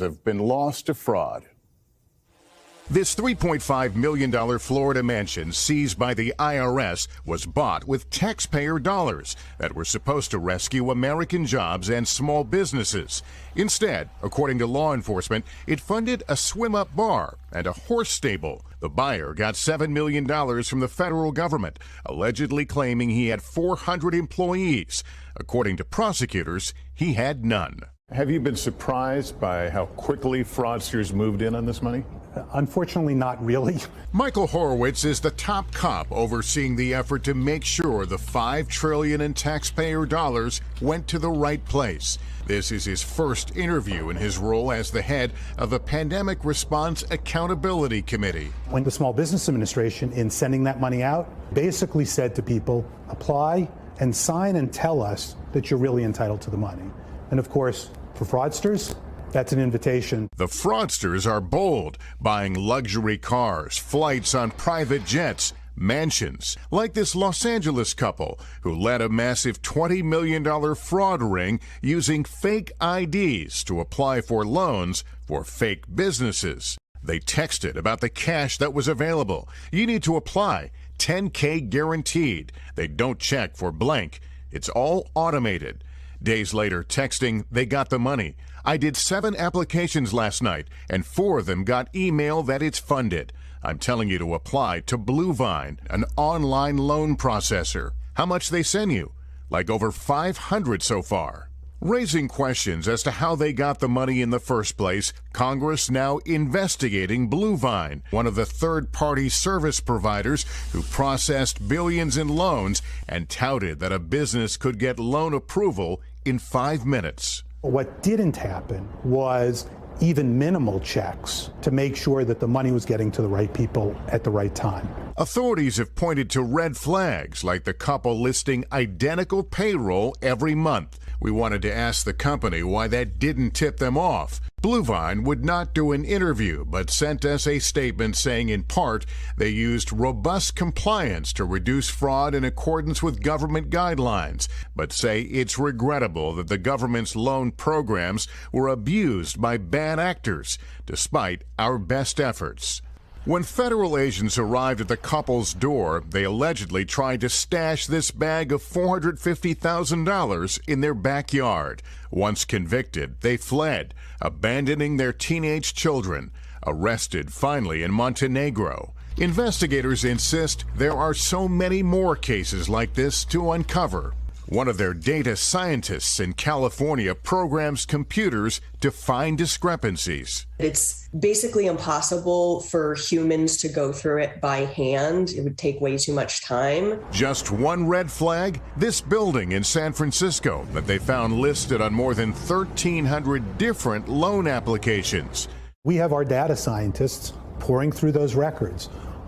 have been lost to fraud. This $3.5 million Florida mansion seized by the IRS was bought with taxpayer dollars that were supposed to rescue American jobs and small businesses. Instead, according to law enforcement, it funded a swim-up bar and a horse stable. The buyer got $7 million from the federal government, allegedly claiming he had 400 employees. According to prosecutors, he had none. Have you been surprised by how quickly fraudsters moved in on this money? Unfortunately, not really. Michael Horowitz is the top cop overseeing the effort to make sure the $5 trillion in taxpayer dollars went to the right place. This is his first interview in his role as the head of the Pandemic Response Accountability Committee. When the Small Business Administration, in sending that money out, basically said to people, apply and sign and tell us that you're really entitled to the money. And of course, for fraudsters, that's an invitation. The fraudsters are bold, buying luxury cars, flights on private jets, mansions, like this Los Angeles couple who led a massive $20 million fraud ring using fake IDs to apply for loans for fake businesses. They texted about the cash that was available. You need to apply, $10K guaranteed. They don't check for blank. It's all automated. Days later, texting, they got the money. I did 7 applications last night, and 4 of them got email that it's funded. I'm telling you to apply to Bluevine, an online loan processor. How much they send you? Like over 500 so far. Raising questions as to how they got the money in the first place, Congress now investigating Bluevine, one of the third-party service providers who processed billions in loans and touted that a business could get loan approval in 5 minutes. What didn't happen was even minimal checks to make sure that the money was getting to the right people at the right time. Authorities have pointed to red flags, like the couple listing identical payroll every month. We wanted to ask the company why that didn't tip them off. Bluevine would not do an interview, but sent us a statement saying in part they used robust compliance to reduce fraud in accordance with government guidelines, but say it's regrettable that the government's loan programs were abused by bad actors, despite our best efforts. When federal agents arrived at the couple's door, they allegedly tried to stash this bag of $450,000 in their backyard. Once convicted, they fled, abandoning their teenage children, arrested finally in Montenegro. Investigators insist there are so many more cases like this to uncover. One of their data scientists in California programs computers to find discrepancies. It's basically impossible for humans to go through it by hand. It would take way too much time. Just one red flag, this building in San Francisco that they found listed on more than 1,300 different loan applications. We have our data scientists pouring through those records,